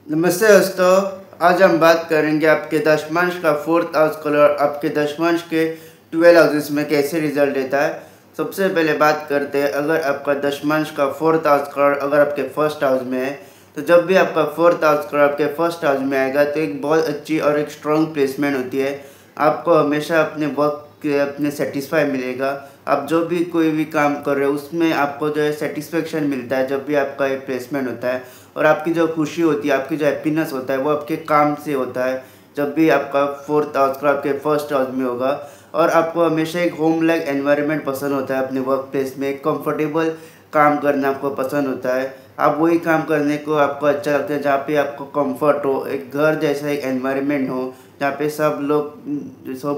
नमस्ते दोस्तों। आज हम बात करेंगे आपके दशमांश का फोर्थ हाउस कलर आपके दशमांश के 12 हाउसेस में कैसे रिजल्ट देता है। सबसे पहले बात करते हैं, अगर आपका दशमांश का फोर्थ हाउस कलर अगर आपके फर्स्ट हाउस में है, तो जब भी आपका फोर्थ हाउस कलर आपके फर्स्ट हाउस में आएगा तो एक बहुत अच्छी और एक स्ट्रॉन्ग प्लेसमेंट होती है। आपको हमेशा अपने वर्क के अपने सेटिस्फाई मिलेगा। आप जो भी कोई भी काम कर रहे हो उसमें आपको जो है सेटिस्फेक्शन मिलता है जब भी आपका ये प्लेसमेंट होता है। और आपकी जो खुशी होती है, आपकी जो हैप्पीनेस होता है वो आपके काम से होता है जब भी आपका फोर्थ हाउस का आपके फर्स्ट हाउस में होगा। और आपको हमेशा एक होम लाइक एनवायरनमेंट पसंद होता है, अपने वर्क प्लेस में एक कंफर्टेबल काम करना आपको पसंद होता है। आप वही काम करने को आपको अच्छा लगता है जहाँ पे आपको कंफर्ट हो, एक घर जैसा एक एनवायरनमेंट हो जहाँ पे सब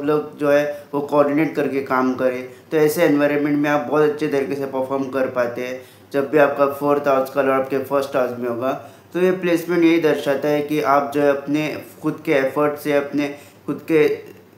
लोग जो है वो कोऑर्डिनेट करके काम करें। तो ऐसे एनवायरनमेंट में आप बहुत अच्छे तरीके से परफॉर्म कर पाते हैं जब भी आपका फोर्थ हाउस कलर आपके फर्स्ट हाउस में होगा। तो ये प्लेसमेंट यही दर्शाता है कि आप जो है अपने खुद के एफर्ट से अपने खुद के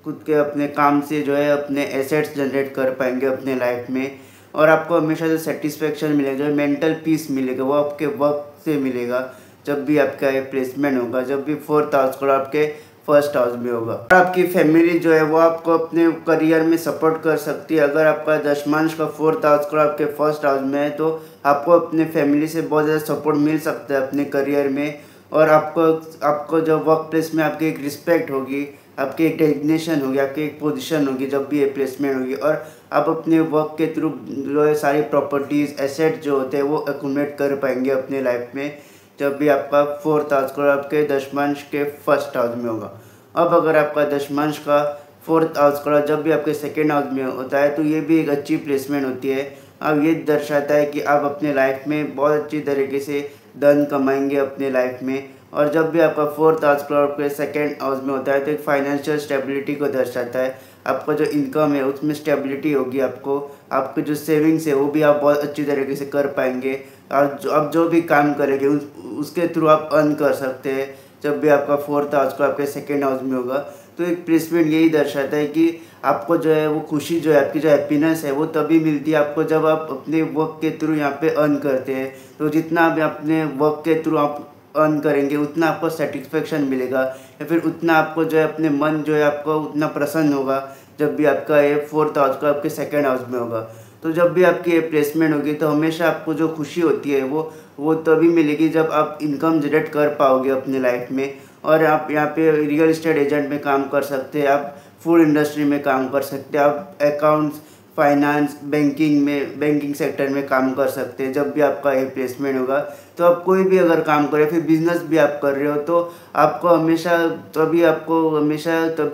खुद के अपने काम से जो है अपने एसेट्स जनरेट कर पाएंगे अपने लाइफ में। और आपको हमेशा जो सेटिस्फेक्शन मिलेगा, जो मेंटल पीस मिलेगा, वो आपके वर्क से मिलेगा जब भी आपका ये प्लेसमेंट होगा, जब भी फोर्थ हाउस कलर आपके फर्स्ट हाउस में होगा। और आपकी फैमिली जो है वो आपको अपने करियर में सपोर्ट कर सकती है। अगर आपका दशमांश का फोर्थ हाउस कलर आपके फर्स्ट हाउस में है तो आपको अपने फैमिली से बहुत ज़्यादा सपोर्ट मिल सकता है अपने करियर में। और आपको आपको जो वर्क प्लेस में आपकी एक रिस्पेक्ट होगी, आपकी एक डेजिग्नेशन होगी, आपकी एक पोजीशन होगी जब भी ये प्लेसमेंट होगी। और आप अपने वर्क के थ्रू जो है सारी प्रॉपर्टीज़ एसेट जो होते हैं वो एक्यूमुलेट कर पाएंगे अपने लाइफ में जब भी आपका फोर्थ हाउस कलर आपके दशमांश के फर्स्ट हाउस में होगा। अब अगर आपका दशमांश का फोर्थ हाउस कलर जब भी आपके सेकेंड हाउस में होता है तो ये भी एक अच्छी प्लेसमेंट होती है। अब ये दर्शाता है कि आप अपने लाइफ में बहुत अच्छी तरीके से धन कमाएंगे अपने लाइफ में। और जब भी आपका फोर्थ हाउस कलर आपके सेकेंड हाउस में होता है तो एक फाइनेंशियल स्टेबिलिटी को दर्शाता है। आपका जो इनकम है उसमें स्टेबिलिटी होगी, आपको आपके जो सेविंग्स है वो भी आप बहुत अच्छी तरीके से कर पाएंगे। और आप जो भी काम करेंगे उसके थ्रू आप अर्न कर सकते हैं जब भी आपका फोर्थ हाउस को आपके सेकेंड हाउस में होगा। तो एक प्लेसमेंट यही दर्शाता है कि आपको जो है वो खुशी जो है, आपकी जो हैप्पीनेस है वो तभी मिलती है आपको जब आप अपने वर्क के थ्रू यहाँ पे अर्न करते हैं। तो जितना आप अपने वर्क के थ्रू आप अर्न करेंगे उतना आपको सेटिस्फेक्शन मिलेगा, या फिर उतना आपको जो है अपने मन जो है आपको उतना प्रसन्न होगा जब भी आपका ये फोर्थ हाउस का आपके सेकेंड हाउस में होगा। तो जब भी आपकी ये प्लेसमेंट होगी तो हमेशा आपको जो खुशी होती है वो तभी मिलेगी जब आप इनकम जनरेट कर पाओगे अपने लाइफ में। और आप यहाँ पे रियल इस्टेट एजेंट में काम कर सकते हैं, आप फूड इंडस्ट्री में काम कर सकते हैं, आप अकाउंट्स फाइनेंस बैंकिंग सेक्टर में काम कर सकते हैं जब भी आपका ये प्लेसमेंट होगा। तो आप कोई भी अगर काम करें, फिर बिजनेस भी आप कर रहे हो तो आपको हमेशा तभी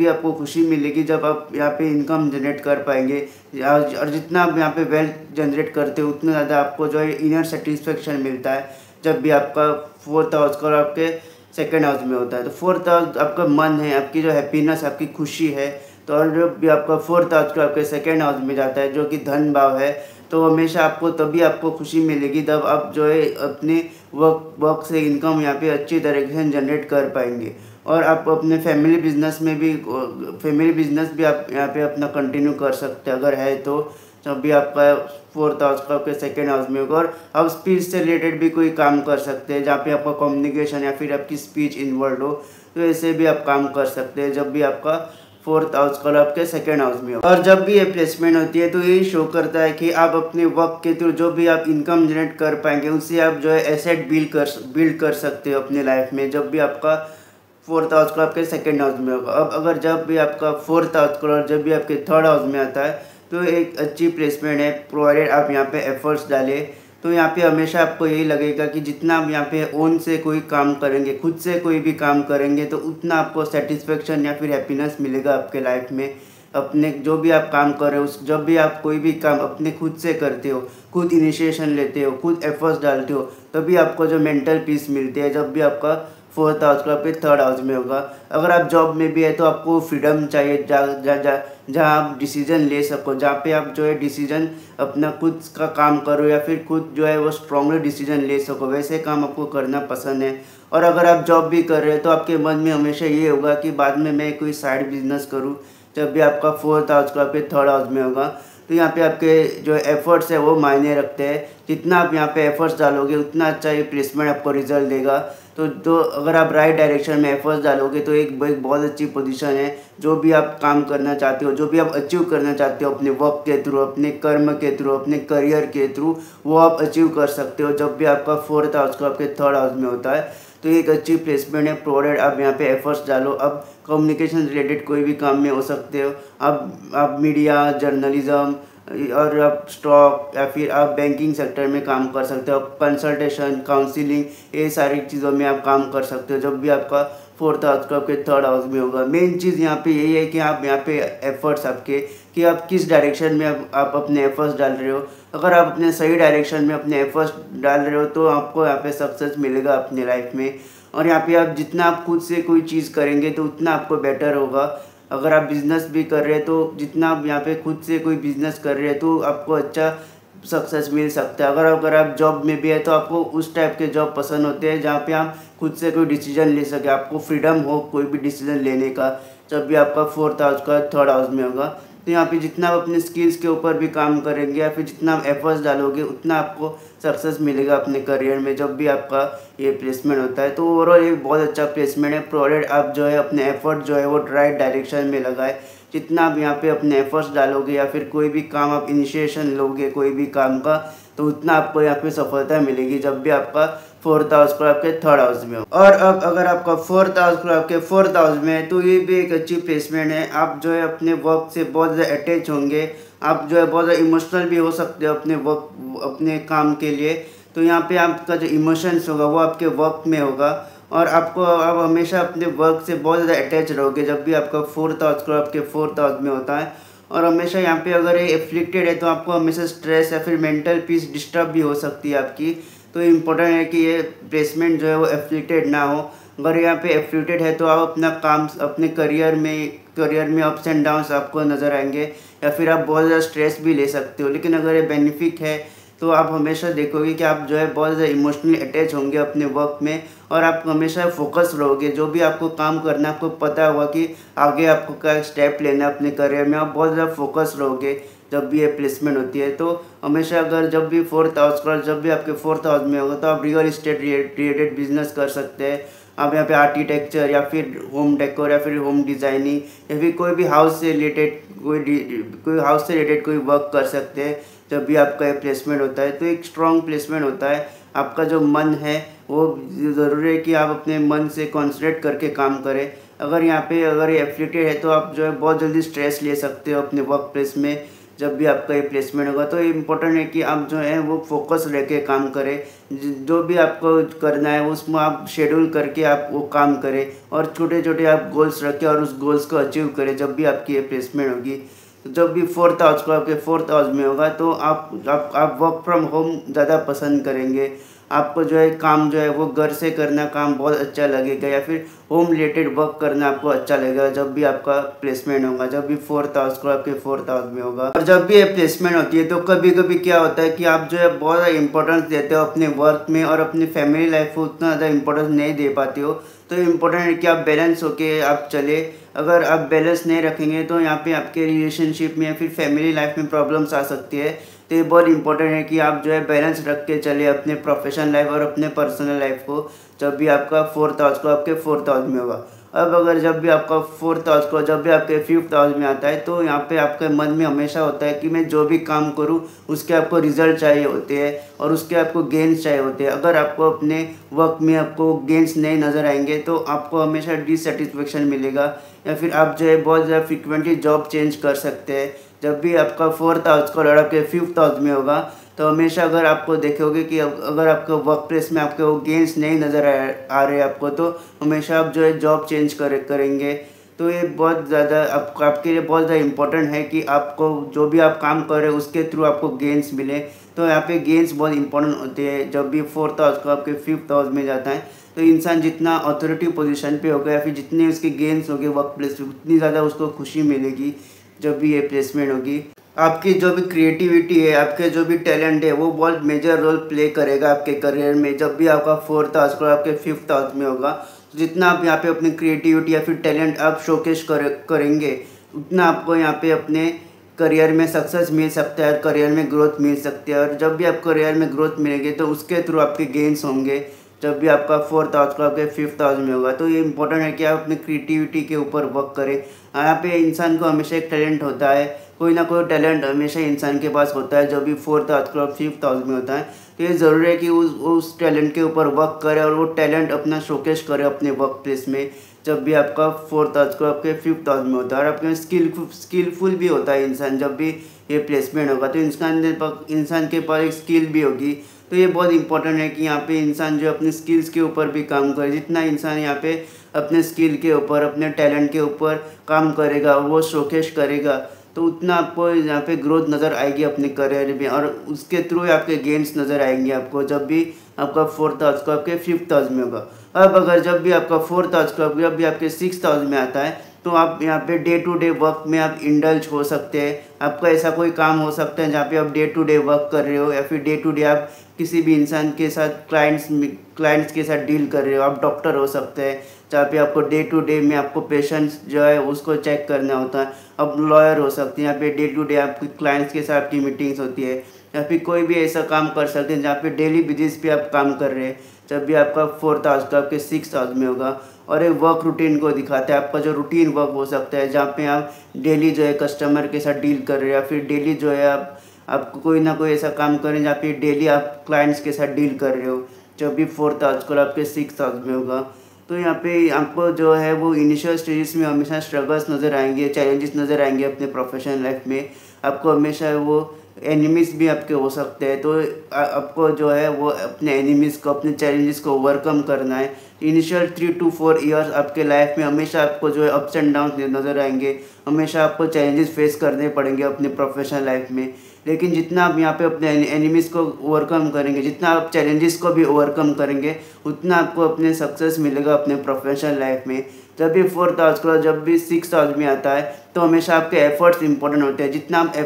आपको खुशी मिलेगी जब आप यहाँ पे इनकम जनरेट कर पाएंगे। और जितना आप यहाँ पे वेल्थ जनरेट करते हो उतना ज़्यादा आपको जो है इनर सेटिस्फेक्शन मिलता है जब भी आपका फोर्थ हाउस का और आपके सेकेंड हाउस में होता है। तो फोर्थ हाउस आपका मन है, आपकी जो हैप्पीनेस, आपकी खुशी है। तो और जब भी आपका फोर्थ हाउस का आपके सेकेंड हाउस में जाता है जो कि धन भाव है, तो हमेशा आपको तभी आपको खुशी मिलेगी जब आप जो है अपने वर्क से इनकम यहाँ पे अच्छी तरीके से जनरेट कर पाएंगे। और आप अपने फैमिली बिजनेस भी आप यहाँ पे अपना कंटिन्यू कर सकते हैं अगर है तो, जब भी आपका फोर्थ हाउस का आपके सेकेंड हाउस में होगा। और आप स्पीच से रिलेटेड भी कोई काम कर सकते हैं जहाँ पे आपका कम्युनिकेशन या फिर आपकी स्पीच इन्वॉल्व हो, तो ऐसे भी आप काम कर सकते हैं जब भी आपका फोर्थ हाउस कलर आपके सेकेंड हाउस में हो। और जब भी ये प्लेसमेंट होती है तो यही शो करता है कि आप अपने वर्क के थ्रू जो भी आप इनकम जनरेट कर पाएंगे उससे आप जो है एसेट बिल्ड कर सकते हो अपने लाइफ में जब भी आपका फोर्थ हाउस कलर आपके सेकेंड हाउस में होगा। अब अगर जब भी आपका फोर्थ हाउस कलर जब भी आपके थर्ड हाउस में आता है तो एक अच्छी प्लेसमेंट है, प्रोवाइडेड आप यहाँ पे एफर्ट्स डालें। तो यहाँ पे हमेशा आपको यही लगेगा कि जितना आप यहाँ पे ओन से कोई काम करेंगे, खुद से कोई भी काम करेंगे, तो उतना आपको सेटिस्फेक्शन या फिर हैप्पीनेस मिलेगा आपके लाइफ में। अपने जो भी आप काम कर रहे हो जब भी आप कोई भी काम अपने खुद से करते हो, खुद इनिशिएशन लेते हो, खुद एफर्ट्स डालते हो, तभी आपको जो मेंटल पीस मिलती है जब भी आपका फोर्थ हाउस का आपके थर्ड हाउस में होगा। अगर आप जॉब में भी है तो आपको फ्रीडम चाहिए जहाँ आप डिसीजन ले सको, जहाँ पे आप जो है डिसीजन अपना खुद का काम करो या फिर खुद जो है वो स्ट्रांगली डिसीजन ले सको, वैसे काम आपको करना पसंद है। और अगर आप जॉब भी कर रहे हो तो आपके मन में हमेशा ये होगा कि बाद में मैं कोई साइड बिजनेस करूँ जब भी आपका फोर्थ हाउस का आपके थर्ड हाउस में होगा। तो यहाँ पे आपके जो एफर्ट्स है वो मायने रखते हैं, जितना आप यहाँ पे एफर्ट्स डालोगे उतना अच्छा ये प्लेसमेंट आपको रिजल्ट देगा। तो अगर आप राइट डायरेक्शन में एफर्ट्स डालोगे तो एक बहुत अच्छी पोजीशन है। जो भी आप काम करना चाहते हो, जो भी आप अचीव करना चाहते हो अपने वर्क के थ्रू, अपने कर्म के थ्रू, अपने करियर के थ्रू, वो आप अचीव कर सकते हो जब भी आपका 4th हाउस का आपके 3rd हाउस में होता है। तो एक अच्छी प्लेसमेंट है, प्रोवाइडेड आप यहाँ पे एफर्ट्स डालो। अब कम्युनिकेशन रिलेटेड कोई भी काम में हो सकते हो, आप मीडिया, जर्नलिज्म, और आप स्टॉक या फिर आप बैंकिंग सेक्टर में काम कर सकते हो, कंसल्टेशन, काउंसलिंग, ये सारी चीज़ों में आप काम कर सकते हो जब भी आपका 4th हाउस का आपके 3rd हाउस में होगा। मेन चीज़ यहाँ पे यही है कि आप यहाँ पे एफर्ट्स आपके, कि आप किस डायरेक्शन में आप अपने एफर्ट्स डाल रहे हो। अगर आप अपने सही डायरेक्शन में अपने एफर्ट्स डाल रहे हो तो आपको यहाँ पे सक्सेस मिलेगा अपने लाइफ में। और यहाँ पे आप जितना आप खुद से कोई चीज़ करेंगे तो उतना आपको बेटर होगा। अगर आप बिज़नेस भी कर रहे हैं तो जितना आप यहाँ पे खुद से कोई बिज़नेस कर रहे हैं तो आपको अच्छा सक्सेस मिल सकता है। अगर आप जॉब में भी है तो आपको उस टाइप के जॉब पसंद होते हैं जहाँ पे आप खुद से कोई डिसीजन ले सके, आपको फ्रीडम हो कोई भी डिसीजन लेने का, जब भी आपका 4th हाउस का 3rd हाउस में होगा। तो यहाँ पे जितना आप अपने स्किल्स के ऊपर भी काम करेंगे या फिर जितना आप एफर्ट्स डालोगे उतना आपको सक्सेस मिलेगा अपने करियर में जब भी आपका ये प्लेसमेंट होता है। तो ओवरऑल ये बहुत अच्छा प्लेसमेंट है, प्रोवाइडेड आप जो है अपने एफर्ट जो है वो राइट डायरेक्शन में लगाए। जितना आप यहाँ पे अपने एफर्ट्स डालोगे या फिर कोई भी काम आप इनिशिएशन लोगे कोई भी काम का, तो उतना आपको यहाँ पे सफलता मिलेगी जब भी आपका 4th हाउस को आपके 3rd हाउस में हो। और अब अगर आपका 4th हाउस को आपके 4th हाउस में है तो ये भी एक अच्छी प्लेसमेंट है। आप जो है अपने वर्क से बहुत ज़्यादा अटैच होंगे, आप जो है बहुत ज़्यादा इमोशनल भी हो सकते हो अपने वर्क, अपने काम के लिए। तो यहाँ पे आपका जो इमोशंस होगा वो आपके वर्क में होगा और आप हमेशा अपने वर्क से बहुत ज़्यादा अटैच रहोगे जब भी आपका 4th हाउस को आपके 4th हाउस में होता है। और हमेशा यहाँ पे अगर ये एफ्लिक्टेड है तो आपको हमेशा स्ट्रेस या फिर मेंटल पीस डिस्टर्ब भी हो सकती है आपकी। तो इम्पोर्टेंट है कि ये प्लेसमेंट जो है वो एफ्लिक्टेड ना हो। अगर यहाँ पे एफ्लिक्टेड है तो आप अपना काम अपने करियर में अप्स एंड डाउन्स आपको नज़र आएंगे या फिर आप बहुत ज़्यादा स्ट्रेस भी ले सकते हो। लेकिन अगर ये बेनिफिट है तो आप हमेशा देखोगे कि आप जो है बहुत ज़्यादा इमोशनली अटैच होंगे अपने वर्क में और आप हमेशा फोकस रहोगे। जो भी आपको काम करना है आपको पता होगा कि आगे आपको क्या स्टेप लेना है अपने करियर में, आप बहुत ज़्यादा फोकस रहोगे जब भी ये प्लेसमेंट होती है। तो हमेशा अगर जब भी 4th हाउस का जब भी आपके 4th हाउस में होगा तो आप रियल इस्टेट रिलेटेड बिजनेस कर सकते हैं। आप यहाँ पे आर्किटेक्चर या फिर होम डेकोर या फिर होम डिज़ाइनिंग या फिर कोई भी हाउस से रिलेटेड कोई वर्क कर सकते हैं जब भी आपका ये प्लेसमेंट होता है। तो एक स्ट्रॉन्ग प्लेसमेंट होता है। आपका जो मन है वो ज़रूरी है कि आप अपने मन से कॉन्सेंट्रेट करके काम करें। अगर ये एफ्लिक्टेड है तो आप जो है बहुत जल्दी स्ट्रेस ले सकते हो अपने वर्क प्लेस में जब भी आपका ये प्लेसमेंट होगा। तो इम्पोर्टेंट है कि आप जो है वो फोकस रह के काम करें। जो भी आपको करना है उसमें आप शेड्यूल करके आप वो काम करें और छोटे छोटे आप गोल्स रखें और उस गोल्स को अचीव करें जब भी आपकी ये प्लेसमेंट होगी। जब भी 4th हाउस को आपके 4th हाउस में होगा तो आप वर्क फ्रॉम होम ज़्यादा पसंद करेंगे। आपको जो है काम जो है वो घर से करना काम बहुत अच्छा लगेगा या फिर होम रिलेटेड वर्क करना आपको अच्छा लगेगा जब भी आपका प्लेसमेंट होगा, जब भी 4th हाउस को आपके 4th हाउस में होगा। और जब भी ये प्लेसमेंट होती है तो कभी कभी क्या होता है कि आप जो है बहुत ज़्यादा इंपॉर्टेंस देते हो अपने वर्क में और अपनी फैमिली लाइफ को उतना ज़्यादा इंपॉर्टेंस नहीं दे पाते हो। तो इम्पोर्टेंट है कि आप बैलेंस होके आप चले। अगर आप बैलेंस नहीं रखेंगे तो यहाँ पे आपके रिलेशनशिप में या फिर फैमिली लाइफ में प्रॉब्लम्स आ सकती है। तो ये बहुत इंपॉर्टेंट है कि आप जो है बैलेंस रख के चले अपने प्रोफेशनल लाइफ और अपने पर्सनल लाइफ को जब भी आपका 4th हाउस को आपके 4th हाउस में होगा। अब अगर जब भी आपका 4th हाउस को जब भी आपके 5th हाउस में आता है तो यहाँ पे आपके मन में हमेशा होता है कि मैं जो भी काम करूँ उसके आपको रिजल्ट चाहिए होते हैं और उसके आपको गेन्स चाहिए होते हैं। अगर आपको अपने वर्क में आपको गेन्स नहीं नज़र आएंगे तो आपको हमेशा डिससेटिस्फेक्शन मिलेगा या फिर आप जो है बहुत ज़्यादा फ्रिक्वेंटली जॉब चेंज कर सकते हैं। जब भी आपका 4th हाउस को और आपके 5th हाउस में होगा तो हमेशा अगर आपको देखोगे कि अगर आपके वर्क प्लेस में आपके वो गेन्स नहीं नज़र आ रहे आपको तो हमेशा आप जो है जॉब चेंज करेंगे। तो ये बहुत ज़्यादा आपके लिए बहुत ज़्यादा इंपॉर्टेंट है कि आपको जो भी आप काम कर रहे हो उसके थ्रू आपको गेन्स मिले। तो यहाँ पे गेन्स बहुत इंपॉर्टेंट होते हैं जब भी 4th हाउस को आपके 5th हाउस में जाता है। तो इंसान जितना अथॉरिटी पोजीशन पे होगा या फिर जितने उसके गेन्स होंगे वर्क प्लेस पे उतनी ज़्यादा उसको खुशी मिलेगी जब भी ये प्लेसमेंट होगी। आपकी जो भी क्रिएटिविटी है, आपके जो भी टैलेंट है वो बहुत मेजर रोल प्ले करेगा आपके करियर में जब भी आपका 4th हाउस को आपके 5th हाउस में होगा। जितना आप यहाँ पे अपनी क्रिएटिविटी या फिर टैलेंट आप शोकेस करेंगे उतना आपको यहाँ पे अपने करियर में सक्सेस मिल सकता है और करियर में ग्रोथ मिल सकती है। और जब भी आप करियर में ग्रोथ मिलेगी तो उसके थ्रू आपके गेन्स होंगे जब भी आपका फोर्थ हाउस को आपके फिफ्थ हाउस में होगा। तो ये इंपॉर्टेंट है कि आप अपनी क्रिएटिविटी के ऊपर वर्क करें। यहाँ पे इंसान को हमेशा एक टैलेंट होता है, कोई ना कोई टैलेंट हमेशा इंसान के पास होता है, जब भी फोर्थ हाउस को फिफ्थ हाउस में होता है। तो ये ज़रूरी है कि उस टैलेंट के ऊपर वर्क करे और वो टैलेंट अपना शोकेस करे अपने वर्क प्लेस में, जब भी आपका फोर्थ हाउस को आपके फिफ्थ हाउस में होता है। और आपके स्किलफुल भी होता है इंसान, जब भी ये प्लेसमेंट होगा तो इंसान के पास एक स्किल भी होगी। तो ये बहुत इंपॉर्टेंट है कि यहाँ पे इंसान जो अपनी स्किल्स के ऊपर भी काम करे। जितना इंसान यहाँ पे अपने स्किल के ऊपर, अपने टैलेंट के ऊपर काम करेगा और वो शोकेस करेगा, तो उतना आपको यहाँ पे ग्रोथ नज़र आएगी अपने करियर में, और उसके थ्रू आपके गेम्स नज़र आएंगे आपको, जब भी आपका फोर्थ हाउस को आपके फिफ्थ हाउस में होगा। अब अगर जब भी आपका फोर्थ हाउस को जब भी आपके सिक्स्थ हाउस में आता है, तो आप यहाँ पे डे टू डे वर्क में आप इंडल्ज हो सकते हैं। आपका ऐसा कोई काम हो सकता है जहाँ पे आप डे टू डे वर्क कर रहे हो, या फिर डे टू डे आप किसी भी इंसान के साथ क्लाइंट्स के साथ डील कर रहे हो। आप डॉक्टर हो सकते हैं, जहाँ पे आपको डे टू डे में आपको पेशेंट्स जो है उसको चेक करना होता है। अब लॉयर हो सकते हैं, यहाँ पे डे टू डे आपकी क्लाइंट्स के साथ आपकी मीटिंग्स होती है। या फिर कोई भी ऐसा काम कर सकते हैं जहाँ पे डेली बेसिस पे आप काम कर रहे हैं, जब भी आपका फोर्थ हाउस का आपके सिक्स्थ हाउस में होगा। और एक वर्क रूटीन को दिखाता है, आपका जो रूटीन वर्क हो सकता है, जहाँ पे आप डेली जो है कस्टमर के साथ डील कर रहे हैं, या फिर डेली जो है आपको कोई ना कोई ऐसा काम करें जहाँ पे डेली आप क्लाइंट्स के साथ डील कर रहे हो, जब भी फोर्थ हाउस को आपके सिक्स्थ हाउस में होगा। तो यहाँ पे आपको जो है वो इनिशियल स्टेजेस में हमेशा स्ट्रगल्स नज़र आएंगे, चैलेंजेस नज़र आएंगे अपने प्रोफेशनल लाइफ में। आपको हमेशा वो एनिमीज़ भी आपके हो सकते हैं, तो आपको जो है वो अपने एनिमीज़ को, अपने चैलेंजेस को ओवरकम करना है। इनिशियल 3 to 4 ईयर्स आपके लाइफ में हमेशा आपको जो है अप्स एंड डाउन नज़र आएंगे, हमेशा आपको चैलेंजेस फेस करने पड़ेंगे अपने प्रोफेशनल लाइफ में। लेकिन जितना आप यहाँ पे अपने एनिमीज़ को ओवरकम करेंगे, जितना आप चैलेंजेस को भी ओवरकम करेंगे, उतना आपको अपने सक्सेस मिलेगा अपने प्रोफेशनल लाइफ में। जब भी फोर्थ हाउस को, जब भी सिक्स्थ हाउस में आता है, तो हमेशा आपके एफर्ट्स इंपॉर्टेंट होते हैं। जितना आप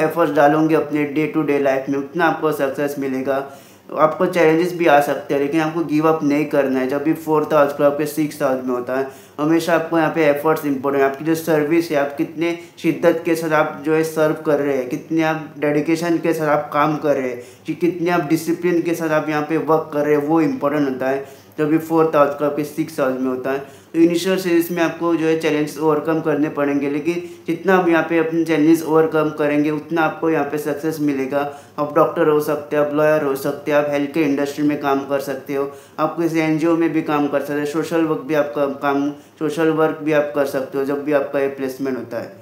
एफर्ट्स डालोगे अपने डे टू डे लाइफ में, उतना आपको सक्सेस मिलेगा। आपको चैलेंजेस भी आ सकते हैं, लेकिन आपको गिव अप नहीं करना है। जब भी फोर्थ हाउस को आपके सिक्स्थ हाउस में होता है, हमेशा आपको यहाँ पे एफर्ट्स इंपॉर्टेंट है। आपकी जो सर्विस है, आप कितने शिद्दत के साथ आप जो है सर्व कर रहे हैं, कितने आप डेडिकेशन के साथ आप काम कर रहे हैं, कि कितने आप डिसिप्लिन के साथ आप यहाँ पे वर्क कर रहे हैं, वो इंपॉर्टेंट होता है जब भी फोर्थ हाउस का आपके सिक्स्थ हाउस में होता है। तो इनिशियल स्टेज में आपको जो है चैलेंजेस ओवरकम करने पड़ेंगे, लेकिन जितना आप यहाँ पे अपने चैलेंजेस ओवरकम करेंगे, उतना आपको यहाँ पे सक्सेस मिलेगा। आप डॉक्टर हो सकते हैं, आप लॉयर हो सकते हैं, आप हेल्थ केयर इंडस्ट्री में काम कर सकते हो, आप किसी एनजीओ में भी काम कर सकते हैं, सोशल वर्क भी आप कर सकते हो, जब भी आपका ये प्लेसमेंट होता है,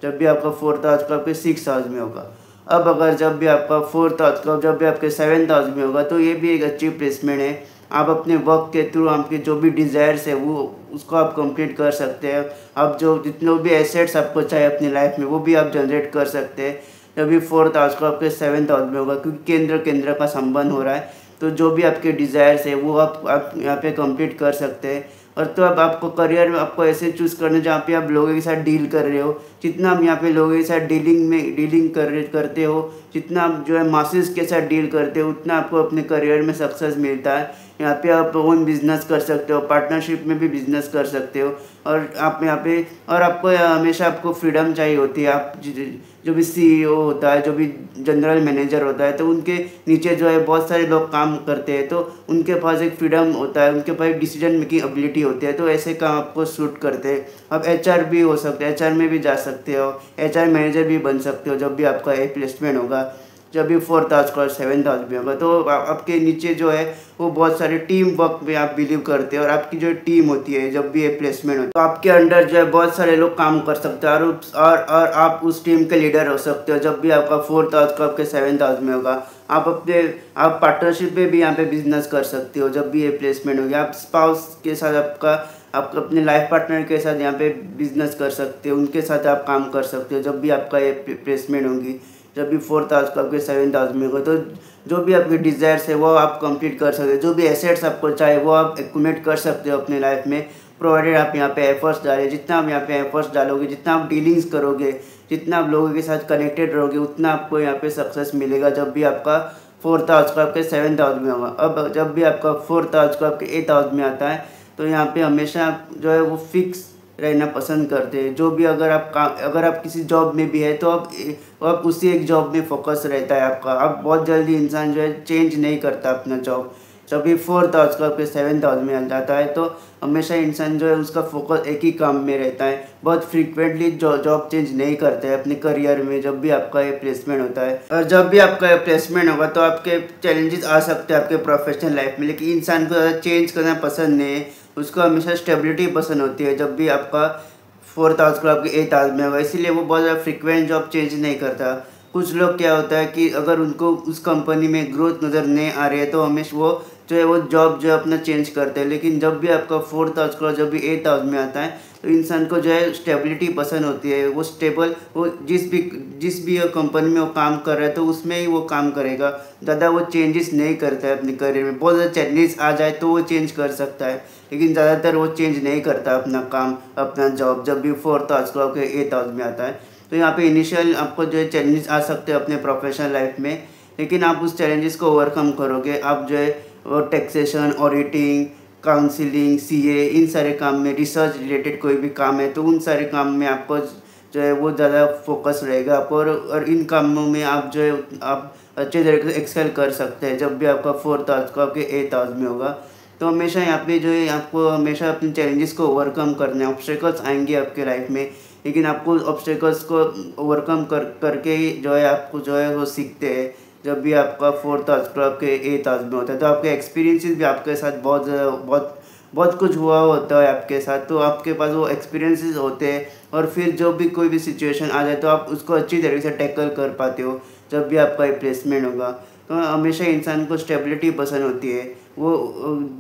जब भी आपका फोर्थ हाउस का आपके सिक्स्थ हाउस में होगा। अब अगर जब भी आपका फोर्थ हाउस का जब भी आपके सेवन्थ हाउस में होगा, तो ये भी एक अच्छी प्लेसमेंट है। आप अपने वर्क के थ्रू आपके जो भी डिज़ायर्स है वो उसको आप कंप्लीट कर सकते हैं। आप जो जितने भी एसेट्स आपको चाहिए अपनी लाइफ में, वो भी आप जनरेट कर सकते हैं जब भी फोर्थ हाउस को आपके सेवन्थ हाउस में होगा, क्योंकि केंद्र का संबंध हो रहा है। तो जो भी आपके डिज़ायर्स है वो आप यहाँ पे कंप्लीट कर सकते हैं। और तो अब आपको करियर में आपको ऐसे चूज़ करना जहाँ पे आप लोगों के साथ डील कर रहे हो। जितना आप यहाँ पे लोगों के साथ डीलिंग करते हो, जितना आप जो है मासेस के साथ डील करते हो, उतना आपको अपने करियर में सक्सेस मिलता है। यहाँ पे आप ओन बिजनेस कर सकते हो, पार्टनरशिप में भी बिजनेस कर सकते हो। और आप यहाँ पे और आपको हमेशा आपको फ्रीडम चाहिए होती है। आप जो भी सीईओ होता है, जो भी जनरल मैनेजर होता है, तो उनके नीचे जो है बहुत सारे लोग काम करते हैं, तो उनके पास एक फ्रीडम होता है, उनके पास एक डिसीजन मेकिंग एबिलिटी होती है। तो ऐसे काम आपको सूट करते हैं। आप एचआर भी हो सकते हैं, एचआर में भी जा सकते हो, एचआर मैनेजर भी बन सकते हो जब भी आपका एक प्लेसमेंट होगा, जब भी फोर्थ हाउस का सेवन्थ हाउस में होगा। तो आपके नीचे जो है वो बहुत सारे टीम वर्क में आप बिलीव करते हैं, और आपकी जो टीम होती है जब भी ये प्लेसमेंट होता है, तो आपके अंडर जो है बहुत सारे लोग काम कर सकते हैं, और आप उस टीम के लीडर हो सकते हो जब भी आपका फोर्थ हाउस का आपके सेवन्थ हाउस में होगा। आप पार्टनरशिप में भी यहाँ पे बिजनेस कर सकते हो जब भी ये प्लेसमेंट होगी। आप स्पाउस के साथ आप अपने लाइफ पार्टनर के साथ यहाँ पे बिजनेस कर सकते हो, उनके साथ आप काम कर सकते हो जब भी आपका ये प्लेसमेंट होगी, जब भी फोर्थ हाउस का आपके सेवन्थ हाउस में होगा। तो जो भी आपके डिज़ायर्स है वो आप कंप्लीट कर सकते हो, जो भी एसेट्स आपको चाहिए वो आप एक्यूमुलेट कर सकते हो अपने लाइफ में, प्रोवाइडेड आप यहाँ पे एफर्ट्स डालें। जितना आप यहाँ पे एफर्ट्स डालोगे, जितना आप डीलिंग्स करोगे, जितना आप लोगों के साथ कनेक्टेड रहोगे, उतना आपको यहाँ पे सक्सेस मिलेगा जब भी आपका फोर्थ हाउस का आपके सेवन्थ हाउस में होगा। अब जब भी आपका फोर्थ हाउस का आपके एथ हाउस में आता है, तो यहाँ पे हमेशा जो है वो फिक्स रहना पसंद करते हैं। जो भी अगर आप किसी जॉब में भी है, तो आप उसी एक जॉब में फोकस रहता है आपका। आप बहुत जल्दी इंसान जो है चेंज नहीं करता अपना जॉब। जब भी 4th आवर्स का आपके 7th आवर्स में आ जाता है तो हमेशा इंसान जो है उसका फोकस एक ही काम में रहता है, बहुत फ्रीक्वेंटली जॉब चेंज नहीं करते हैं अपने करियर में जब भी आपका ये प्लेसमेंट होता है। और जब भी आपका ये प्लेसमेंट होगा तो आपके चैलेंजेस आ सकते हैं आपके प्रोफेशनल लाइफ में, लेकिन इंसान को ज़्यादा चेंज करना पसंद नहीं है, उसको हमेशा स्टेबिलिटी पसंद होती है। जब भी आपका 4th आवर्स का आपके 8th आवर्स में होगा, इसीलिए वो बहुत ज़्यादा फ्रिक्वेंट जॉब चेंज नहीं करता। कुछ लोग क्या होता है कि अगर उनको उस कंपनी में ग्रोथ नज़र नहीं आ रही है तो हमेशा वो जो है वो जॉब जो है अपना चेंज करते हैं। लेकिन जब भी आपका 4th आवर्स का जब भी 8th आवर्स में आता है तो इंसान को जो है स्टेबिलिटी पसंद होती है, वो स्टेबल, वो जिस भी कंपनी में वो काम कर रहा है तो उसमें ही वो काम करेगा, ज़्यादा वो चेंजेस नहीं करता है अपने करियर में। बहुत ज़्यादा चेंजेस आ जाए तो वो चेंज कर सकता है, लेकिन ज़्यादातर वो चेंज नहीं करता अपना काम, अपना जॉब जब भी 4th आवर्स का 8th आवर्स में आता है। तो यहाँ पे इनिशियल आपको जो है चैलेंजेस आ सकते हैं अपने प्रोफेशनल लाइफ में, लेकिन आप उस चैलेंजेस को ओवरकम करोगे। आप जो है वो टैक्सेशन, ऑडिटिंग, काउंसलिंग, सीए, इन सारे काम में, रिसर्च रिलेटेड कोई भी काम है तो उन सारे काम में आपको जो है वो ज़्यादा फोकस रहेगा आपको, और इन कामों में आप जो है आप अच्छे तरीके से एक्सेल कर सकते हैं जब भी आपका 4th आवर्स का आपके 8th आवर्स में होगा। तो हमेशा यहाँ पे जो है आपको हमेशा अपने चैलेंजेस को ओवरकम करना है। ऑब्स्टेकल्स आएंगे आपके लाइफ में, लेकिन आपको ऑब्स्टेकल्स को ओवरकम करके ही जो है आपको जो है वो सीखते हैं। जब भी आपका 4th आवर्स का आपके 8th आवर्स में होता है तो आपके एक्सपीरियंसेस भी आपके साथ बहुत बहुत कुछ हुआ होता है आपके साथ, तो आपके पास वो एक्सपीरियंसेस होते हैं और फिर जो भी कोई भी सिचुएशन आ जाए तो आप उसको अच्छी तरीके से टैकल कर पाते हो जब भी आपका प्लेसमेंट होगा। तो हमेशा इंसान को स्टेबिलिटी पसंद होती है, वो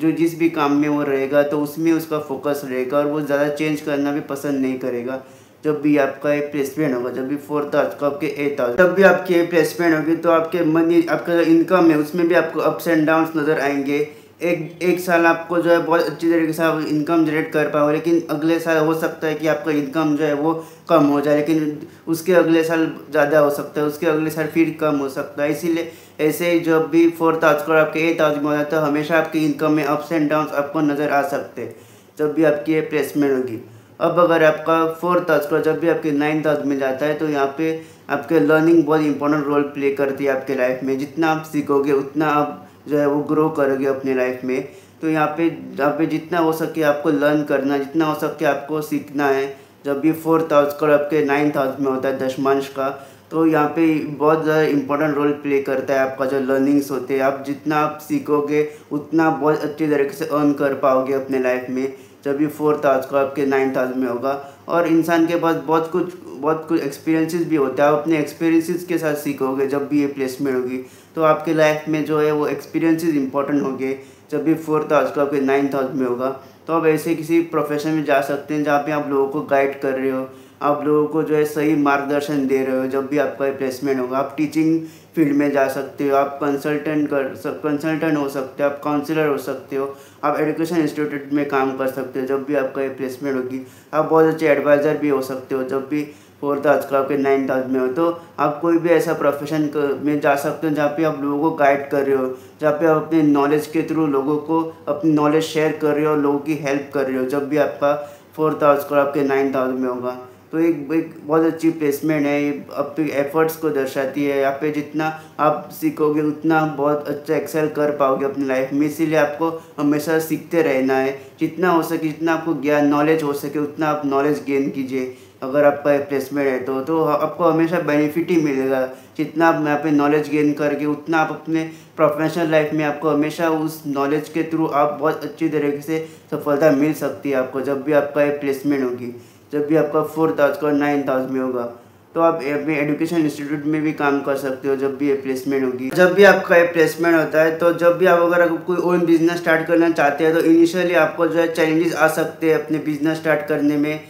जो जिस भी काम में वो रहेगा तो उसमें उसका फोकस रहेगा और वो ज़्यादा चेंज करना भी पसंद नहीं करेगा। जब भी आपका एक प्लेसमेंट होगा, जब भी 4th आवर्स का आपके 8th आवर्स, तब भी आपकी प्लेसमेंट होगी तो आपके मनी, आपका जो इनकम है उसमें भी आपको अप्स एंड डाउन्स नज़र आएंगे। एक साल आपको जो है बहुत अच्छी तरीके से आप इनकम जनरेट कर पाओगे, लेकिन अगले साल हो सकता है कि आपका इनकम जो है वो कम हो जाए, लेकिन उसके अगले साल ज़्यादा हो सकता है, उसके अगले साल फिर कम हो सकता है। इसीलिए ऐसे ही जब भी 4th आवर्स का आपके 8th आवर्स में हो जाता है तो हमेशा आपकी इनकम में अप्स एंड डाउन्स आपको नज़र आ सकते हैं जब भी आपकी ये प्लेसमेंट होगी। अब अगर आपका 4th आवर्स का जब भी आपके 9th आवर्स में जाता है तो यहाँ पे आपके लर्निंग बहुत इंपॉर्टेंट रोल प्ले करती है आपके लाइफ में। जितना आप सीखोगे उतना आप जो है वो ग्रो करोगे अपने लाइफ में। तो यहाँ पे जितना हो सके आपको लर्न करना, जितना हो सके आपको सीखना है। जब भी 4th आवर्स का आपके 9th आवर्स में होता है दशमांश का, तो यहाँ पे बहुत ज़्यादा इंपॉर्टेंट रोल प्ले करता है आपका जो लर्निंग्स होते हैं। आप जितना आप सीखोगे उतना बहुत अच्छी तरीके से अर्न कर पाओगे अपने लाइफ में जब भी 4th आवर्स का आपके 9th आवर्स में होगा। और इंसान के पास बहुत कुछ एक्सपीरियंसेस भी होता है, आप अपने एक्सपीरियंसेस के साथ सीखोगे जब भी ये प्लेसमेंट होगी। तो आपके लाइफ में जो है वो एक्सपीरियंसेस इंपॉर्टेंट होंगे जब भी 4th आवर्स का आपके 9th आवर्स में होगा। तो आप ऐसे किसी प्रोफेशन में जा सकते हैं जहाँ पे आप लोगों को गाइड कर रहे हो, आप लोगों को जो है सही मार्गदर्शन दे रहे हो जब भी आपका प्लेसमेंट होगा। आप टीचिंग फील्ड में जा सकते हो, आप कंसल्टेंट हो सकते हो, आप काउंसलर हो सकते हो, आप एजुकेशन इंस्टीट्यूट में काम कर सकते हो जब भी आपका प्लेसमेंट होगी। आप बहुत अच्छे एडवाइज़र भी हो सकते हो जब भी 4th आवर्स का आपके 9th आवर्स में हो। तो आप कोई भी ऐसा प्रोफेशन में जा सकते हो जहाँ पे आप लोगों को गाइड कर रहे हो, जहाँ पे आप अपने नॉलेज के थ्रू लोगों को अपनी नॉलेज शेयर कर रहे हो, लोगों की हेल्प कर रहे हो जब भी आपका 4th आवर्स का आपके 9th आवर्स में होगा। तो एक बहुत अच्छी प्लेसमेंट है, ये आपके एफर्ट्स को दर्शाती है। यहाँ पे जितना आप सीखोगे उतना बहुत अच्छा एक्सेल कर पाओगे अपनी लाइफ में। इसीलिए आपको हमेशा सीखते रहना है, जितना हो सके, जितना आपको ज्ञान नॉलेज हो सके उतना आप नॉलेज गेन कीजिए। अगर आपका प्लेसमेंट है तो आपको हमेशा बेनिफिट ही मिलेगा। जितना आप यहाँ पे नॉलेज गेन करके उतना आप अपने प्रोफेशनल लाइफ में आपको हमेशा उस नॉलेज के थ्रू आप बहुत अच्छी तरीके से सफलता मिल सकती है आपको जब भी आपका प्लेसमेंट होगी, जब भी आपका 4th आवर्स का 9th आवर्स में होगा। तो आप अपने एजुकेशन इंस्टीट्यूट में भी काम कर सकते हो जब भी ये प्लेसमेंट होगी। जब भी आपका ये प्लेसमेंट होता है तो जब भी आप अगर कोई ओन बिजनेस स्टार्ट करना चाहते हैं तो इनिशियली आपको जो है चैलेंजेस आ सकते हैं अपने बिजनेस स्टार्ट करने में।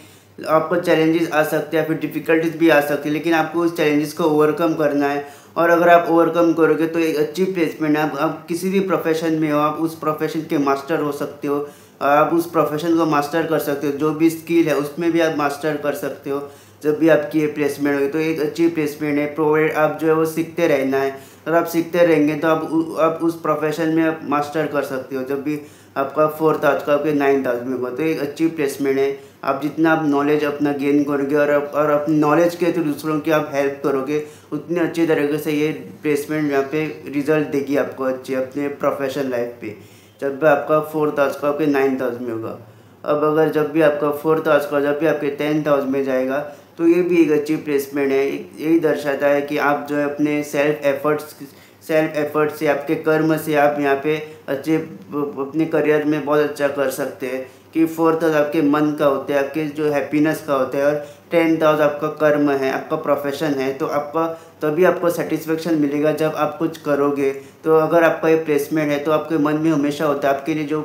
आपको चैलेंजेस आ सकते हैं, फिर डिफ़िकल्टीज भी आ सकती है, लेकिन आपको उस चैलेंजेस को ओवरकम करना है। और अगर आप ओवरकम करोगे तो एक अच्छी प्लेसमेंट है। आप किसी भी प्रोफेशन में हो, आप उस प्रोफेशन के मास्टर हो सकते हो, आप उस प्रोफेशन को मास्टर कर सकते हो। जो भी स्किल है उसमें भी आप मास्टर कर सकते हो जब भी आपकी ये प्लेसमेंट होगी। तो एक अच्छी प्लेसमेंट है, प्रोवाइड आप जो है वो सीखते रहना है। और आप सीखते रहेंगे तो आप उस प्रोफेशन में आप मास्टर कर सकते हो जब भी आपका फोर्थ हाउस का आपके नाइन्थ हाउस में होगा। तो एक अच्छी प्लेसमेंट है। आप जितना आप नॉलेज अपना गेन करोगे और अपनी नॉलेज के थ्रू दूसरों की आप हेल्प करोगे, उतनी अच्छी तरीके से ये प्लेसमेंट यहाँ पे रिजल्ट देगी आपको अच्छे अपने प्रोफेशनल लाइफ पे, जब भी आपका फोर्थ हाउस का आपके नाइन्थ हाउस में होगा। अब अगर जब भी आपका फोर्थ हाउस का जब भी आपके टेंथ हाउस में जाएगा, तो ये भी एक अच्छी प्लेसमेंट है। यही दर्शाता है कि आप जो है अपने सेल्फ एफर्ट से, आपके कर्म से आप यहाँ पे अच्छे अपने करियर में बहुत अच्छा कर सकते हैं। कि फोर्थ हाउस आपके मन का होता है, आपके जो हैप्पीनेस का होता है, और टेंथ हाउस आपका कर्म है, आपका प्रोफेशन है। तो आपका तभी आपको सेटिस्फेक्शन मिलेगा जब आप कुछ करोगे। तो अगर आपका ये प्लेसमेंट है तो आपके मन में हमेशा होता है आपके लिए जो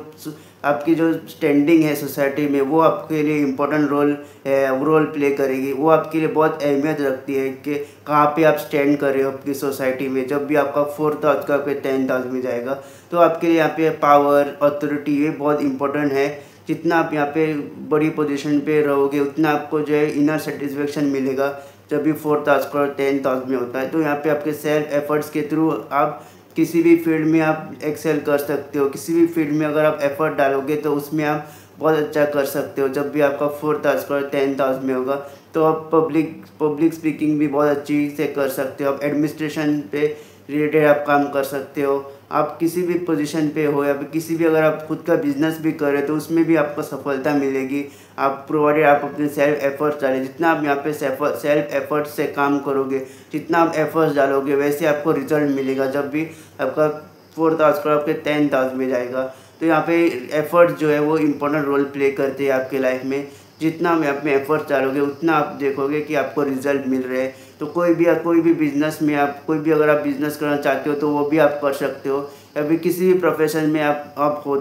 आपकी जो स्टैंडिंग है सोसाइटी में, वो आपके लिए इम्पोर्टेंट रोल प्ले करेगी। वो आपके लिए बहुत अहमियत रखती है कि कहाँ पे आप स्टैंड कर रहे हो आपकी सोसाइटी में। जब भी आपका फोर्थ हाउस का आपके टेंथ हाउस में जाएगा, तो आपके लिए यहाँ पे पावर, अथॉरिटी, ये बहुत इंपॉर्टेंट है। जितना आप यहाँ पे बड़ी पोजीशन पे रहोगे, उतना आपको जो है इनर सेटिस्फेक्शन मिलेगा जब भी फोर्थ हाउस का टेंथ हाउस में होता है। तो यहाँ पे आपके सेल्फ एफर्ट्स के थ्रू आप किसी भी फील्ड में आप एक्सेल कर सकते हो। किसी भी फील्ड में अगर आप एफर्ट डालोगे तो उसमें आप बहुत अच्छा कर सकते हो। जब भी आपका फोर्थ हाउस का टेंथ हाउस में होगा, तो आप पब्लिक स्पीकिंग भी बहुत अच्छी से कर सकते हो। आप एडमिनिस्ट्रेशन पे रिलेटेड आप काम कर सकते हो। आप किसी भी पोजीशन पे हो या फिर किसी भी अगर आप खुद का बिजनेस भी करें, तो उसमें भी आपको सफलता मिलेगी। आप प्रोवाइडेड आप अपने सेल्फ एफर्ट्स डालें। जितना आप यहाँ पे सेल्फ एफर्ट्स से काम करोगे, जितना आप एफर्ट्स डालोगे, वैसे आपको रिजल्ट मिलेगा जब भी आपका फोर्थ हाउस का आपके टेंथ हाउस में जाएगा। तो यहाँ पे एफर्ट्स जो है वो इम्पोर्टेंट रोल प्ले करते हैं आपके लाइफ में। जितना आप अपने एफर्ट्स डालोगे, उतना आप देखोगे कि आपको रिजल्ट मिल रहे हैं। तो कोई भी बिज़नेस में आप अगर आप बिज़नेस करना चाहते हो, तो वो भी आप कर सकते हो। या फिर किसी भी प्रोफेशन में आप हो,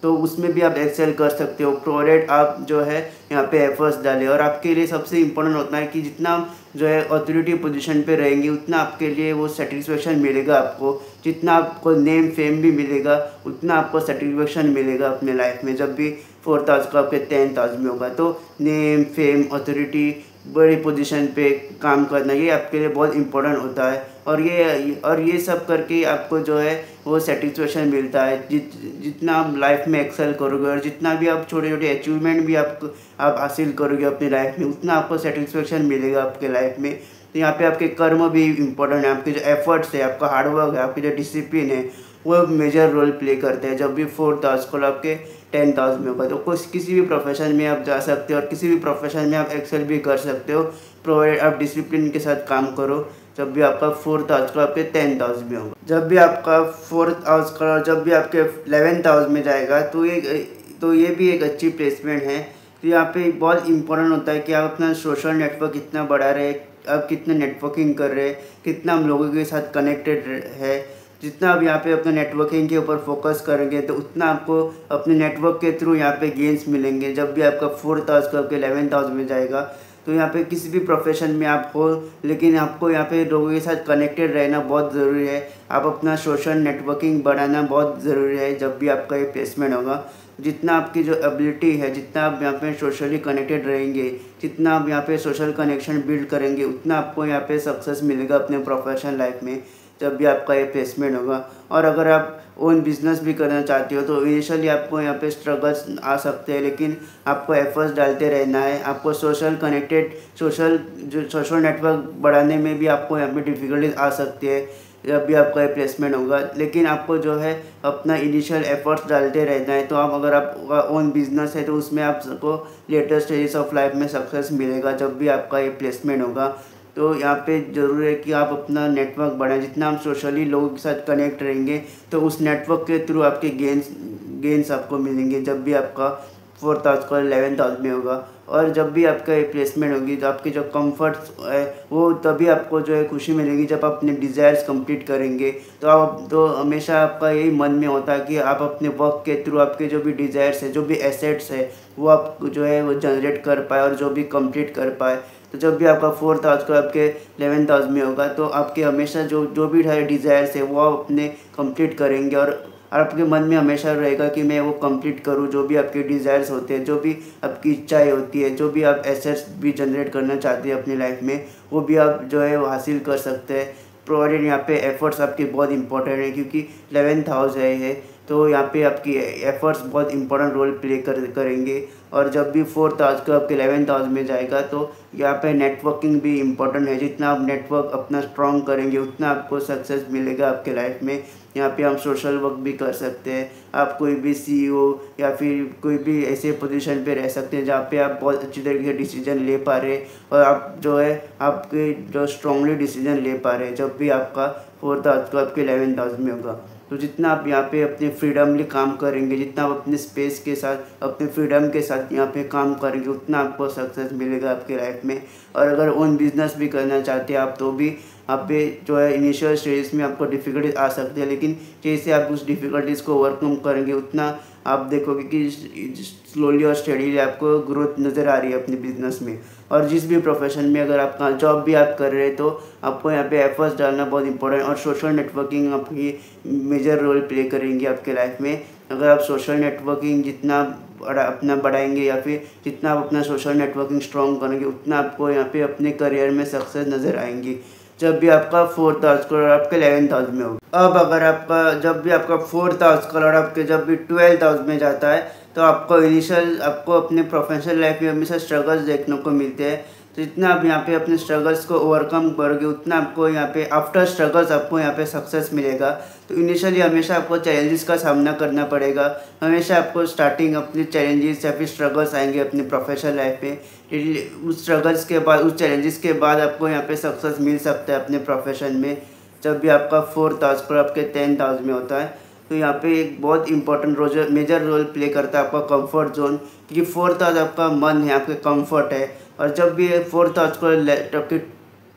तो उसमें भी आप एक्सेल कर सकते हो, प्रोवाइडेड आप जो है यहाँ पे एफर्ट्स डालें। और आपके लिए सबसे इम्पोर्टेंट होता है कि जितना जो है अथॉरिटी पोजीशन पे रहेंगे, उतना आपके लिए वो सेटिस्फेक्शन मिलेगा आपको। जितना आपको नेम फेम भी मिलेगा, उतना आपको सेटिस्फेक्शन मिलेगा अपने लाइफ में। जब भी फोर्थ हाउस का आपके टेंथ हाउस में होगा, तो नेम फेम, अथॉरिटी, बड़ी पोजीशन पे काम करना, ये आपके लिए बहुत इम्पोर्टेंट होता है। और ये सब करके आपको जो है वो सेटिस्फेक्शन मिलता है। जितना आप लाइफ में एक्सेल करोगे, और जितना भी आप छोटे छोटे अचीवमेंट भी आप हासिल करोगे अपनी लाइफ में, उतना आपको सेटिस्फेक्शन मिलेगा आपके लाइफ में। तो यहाँ पे आपके कर्म भी इम्पोर्टेंट है। आपके जो एफर्ट्स है, आपका हार्डवर्क है, आपकी जो डिसिप्लिन है, वो मेजर रोल प्ले करते हैं जब भी फोर्थ हाउस को आपके टेंथ हाउस में होगा। तो किसी भी प्रोफेशन में आप जा सकते हो, और किसी भी प्रोफेशन में आप एक्सेल भी कर सकते हो, प्रोवाइडेड आप डिसिप्लिन के साथ काम करो। जब भी आपका फोर्थ हाउस का आपके टेंथ हाउस में होगा, जब भी आपका फोर्थ हाउस का जब भी आपके 11th हाउस में जाएगा, तो ये भी एक अच्छी प्लेसमेंट है। तो यहाँ पे बहुत इंपॉर्टेंट होता है कि आप अपना सोशल नेटवर्क कितना बढ़ा रहे हैं, आप कितना नेटवर्किंग कर रहे हैं, कितना हम लोगों के साथ कनेक्टेड है। जितना आप यहाँ पे अपने नेटवर्किंग के ऊपर फोकस करेंगे, तो उतना आपको अपने नेटवर्क के थ्रू यहाँ पे गेंस मिलेंगे। जब भी आपका फोर्थ हाउस का आपके 11th हाउस में जाएगा, तो यहाँ पे किसी भी प्रोफेशन में आप हो, लेकिन आपको यहाँ पे लोगों के साथ कनेक्टेड रहना बहुत ज़रूरी है। आप अपना सोशल नेटवर्किंग बढ़ाना बहुत ज़रूरी है जब भी आपका ये प्लेसमेंट होगा। जितना आपकी जो एबिलिटी है, जितना आप यहाँ पे सोशली कनेक्टेड रहेंगे, जितना आप यहाँ पे सोशल कनेक्शन बिल्ड करेंगे, उतना आपको यहाँ पे सक्सेस मिलेगा अपने प्रोफेशनल लाइफ में जब भी आपका ये प्लेसमेंट होगा। और अगर आप ओन बिजनेस भी करना चाहते हो, तो इनिशियली आपको यहाँ पे स्ट्रगल्स आ सकते हैं, लेकिन आपको एफर्ट्स डालते रहना है। आपको सोशल नेटवर्क बढ़ाने में भी आपको यहाँ पे डिफ़िकल्टीज आ सकती है जब भी आपका ये प्लेसमेंट होगा, लेकिन आपको जो है अपना इनिशियल एफर्ट्स डालते रहना है। तो अगर आपका ओन बिजनेस है, तो उसमें आपको लेटेस्ट स्टेजेस ऑफ लाइफ में सक्सेस मिलेगा जब भी आपका ये प्लेसमेंट होगा। तो यहाँ पे ज़रूरी है कि आप अपना नेटवर्क बढ़ाएं। जितना हम सोशली लोगों के साथ कनेक्ट रहेंगे, तो उस नेटवर्क के थ्रू आपके गेंस आपको मिलेंगे जब भी आपका फोर्थ हाउस का 11th हाउस में होगा। और जब भी आपका ये प्लेसमेंट होगी, तो आपके जो कंफर्ट्स है, वो तभी आपको जो है खुशी मिलेगी जब आप अपने डिज़ायर्स कंप्लीट करेंगे। तो हमेशा आपका यही मन में होता है कि आप अपने वर्क के थ्रू आपके जो भी डिज़ायर्स है, जो भी एसेट्स है, वो आप जो है वो जनरेट कर पाए और जो भी कंप्लीट कर पाए। तो जब भी आपका फोर्थ हाउस का आपके 11th हाउस में होगा, तो आपके हमेशा जो भी डिज़ायर्स है, वो आप अपने कंप्लीट करेंगे। और आपके मन में हमेशा रहेगा कि मैं वो कंप्लीट करूँ। जो भी आपके डिज़ायर्स होते हैं, जो भी आपकी इच्छाएं होती है, जो भी आप एसेट्स भी जनरेट करना चाहते हैं अपनी लाइफ में, वो भी आप जो है वो हासिल कर सकते हैं। प्रोवाइडेड यहाँ पे एफर्ट्स आपके बहुत इंपॉर्टेंट है, क्योंकि 11th हाउस है ये। तो यहाँ पे आपकी एफर्ट्स बहुत इंपॉर्टेंट रोल प्ले करेंगे। और जब भी 4th हाउस को आपके 11th हाउस में जाएगा तो यहाँ पे नेटवर्किंग भी इम्पोर्टेंट है। जितना आप नेटवर्क अपना स्ट्रॉन्ग करेंगे उतना आपको सक्सेस मिलेगा आपके लाइफ में। यहाँ पे हम सोशल वर्क भी कर सकते हैं। आप कोई भी CEO या फिर कोई भी ऐसे पोजीशन पे रह सकते हैं जहाँ पे आप बहुत अच्छी तरीके से डिसीजन ले पा रहे और आप जो है आपके जो स्ट्रांगली डिसीजन ले पा रहे हैं जब भी आपका 4th हाउस को आपके 11th हाउस में होगा। तो जितना आप यहाँ पे अपने फ्रीडमली काम करेंगे, जितना आप अपने स्पेस के साथ अपने फ्रीडम के साथ यहाँ पे काम करेंगे उतना आपको सक्सेस मिलेगा आपके लाइफ में। और अगर ओन बिजनेस भी करना चाहते हैं आप तो भी आप पे जो है इनिशियल स्टेज में आपको डिफ़िकल्टीज आ सकती है, लेकिन जैसे आप उस डिफ़िकल्टीज़ को ओवरकम करेंगे उतना आप देखोगे कि स्लोली और स्टडीली आपको ग्रोथ नज़र आ रही है अपने बिजनेस में। और जिस भी प्रोफेशन में अगर आपका जॉब भी आप कर रहे हैं तो आपको यहाँ पे एफर्ट्स डालना बहुत इंपॉर्टेंट। और सोशल नेटवर्किंग आपकी मेजर रोल प्ले करेंगी आपके लाइफ में। अगर आप सोशल नेटवर्किंग जितना अपना बढ़ाएंगे या फिर जितना आप अपना सोशल नेटवर्किंग स्ट्रॉन्ग करेंगे उतना आपको यहाँ पे अपने करियर में सक्सेस नज़र आएंगी जब भी आपका 4th हाउस कलर आपके 11th हाउस में होगा। अब अगर आपका जब भी आपका 4th हाउस कलर आपके जब भी 12th हाउस में जाता है तो आपको अपने प्रोफेशनल लाइफ में हमेशा स्ट्रगल्स देखने को मिलते हैं। तो जितना आप यहाँ पे अपने स्ट्रगल्स को ओवरकम करोगे उतना आपको यहाँ पे आफ्टर स्ट्रगल्स आपको यहाँ पे सक्सेस मिलेगा। तो इनिशियली हमेशा आपको चैलेंजेस का सामना करना पड़ेगा। हमेशा आपको स्टार्टिंग अपने चैलेंजेस या फिर स्ट्रगल्स आएंगे अपनी प्रोफेशनल लाइफ में। उस स्ट्रगल्स के बाद उस चैलेंजेस के बाद आपको यहाँ पे सक्सेस मिल सकता है अपने प्रोफेशन में जब भी आपका 4th हाउस पर आपके 10th हाउस में होता है। तो यहाँ पे एक बहुत इंपॉर्टेंट मेजर रोल प्ले करता है आपका कंफर्ट जोन, क्योंकि 4th हाउस आपका मन है, आपके कंफर्ट है। और जब भी 4th हाउस को आपके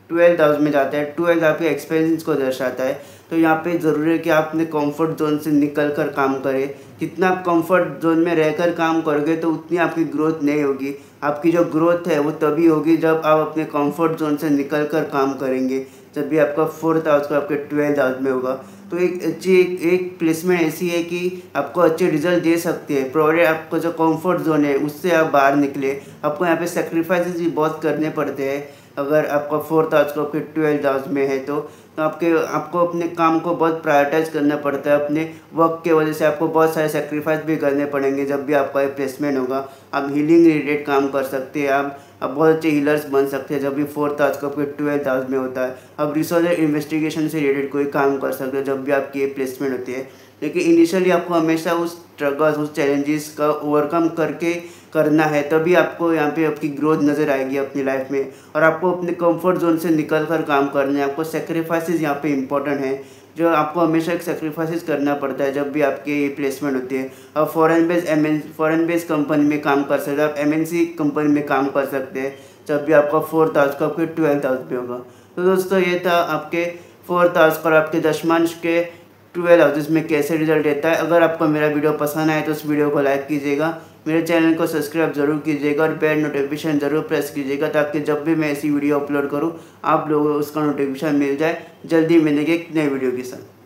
12th हाउस में जाता है, 12th आपके एक्सपीरियंस को दर्शाता है। तो यहाँ पे ज़रूरी है कि आप अपने कंफर्ट जोन से निकल कर काम करें। जितना आप कंफर्ट जोन में रहकर काम करोगे तो उतनी आपकी ग्रोथ नहीं होगी। आपकी जो ग्रोथ है वो तभी होगी जब आप अपने कंफर्ट जोन से निकल कर काम करेंगे, जब भी आपका 4th हाउस को आपके 12th हाउस में होगा। तो एक अच्छी एक प्लेसमेंट ऐसी है कि आपको अच्छे रिजल्ट दे सकती है, प्रोवाइडेड आपको जो कंफर्ट जोन है उससे आप बाहर निकले। आपको यहाँ पे सेक्रीफाइसेस भी बहुत करने पड़ते हैं। अगर आपका 4th हाउस को आपके 12th हाउस में है तो आपको अपने काम को बहुत प्रायोरिटाइज करना पड़ता है। अपने वर्क के वजह से आपको बहुत सारे सेक्रीफाइस भी करने पड़ेंगे जब भी आपका प्लेसमेंट होगा। आप हीलिंग रिलेटेड काम कर सकते हैं, आप बहुत अच्छे हीलर्स बन सकते हैं जब भी 4th हाउस का आपके 12th हाउस में होता है। आप रिसर्च और इन्वेस्टिगेशन से रिलेटेड कोई काम कर सकते हैं जब भी आपकी ये प्लेसमेंट होती है। लेकिन इनिशियली आपको हमेशा उस स्ट्रगल्स उस चैलेंजेस का ओवरकम करके करना है, तभी आपको यहाँ पे आपकी ग्रोथ नज़र आएगी अपनी लाइफ में। और आपको अपने कंफर्ट जोन से निकल कर काम करना है। आपको सेक्रीफाइसेस यहाँ पे इंपॉर्टेंट है, जो आपको हमेशा एक सेक्रीफाइसेस करना पड़ता है जब भी आपके ये प्लेसमेंट होती है। आप फॉरेन बेस्ड कंपनी में काम कर सकते हैं, आप MNC कंपनी में काम कर सकते हैं जब भी आपका 4th हाउस का आपके 12th हाउस में होगा। तो दोस्तों ये था आपके 4th हाउस पर आपके दशमांश के 12 हाउसेस में कैसे रिजल्ट देता है। अगर आपको मेरा वीडियो पसंद आए तो उस वीडियो को लाइक कीजिएगा, मेरे चैनल को सब्सक्राइब जरूर कीजिएगा और बेल नोटिफिकेशन ज़रूर प्रेस कीजिएगा ताकि जब भी मैं ऐसी वीडियो अपलोड करूं आप लोगों को उसका नोटिफिकेशन मिल जाए। जल्दी मिलेंगे एक नए वीडियो के साथ।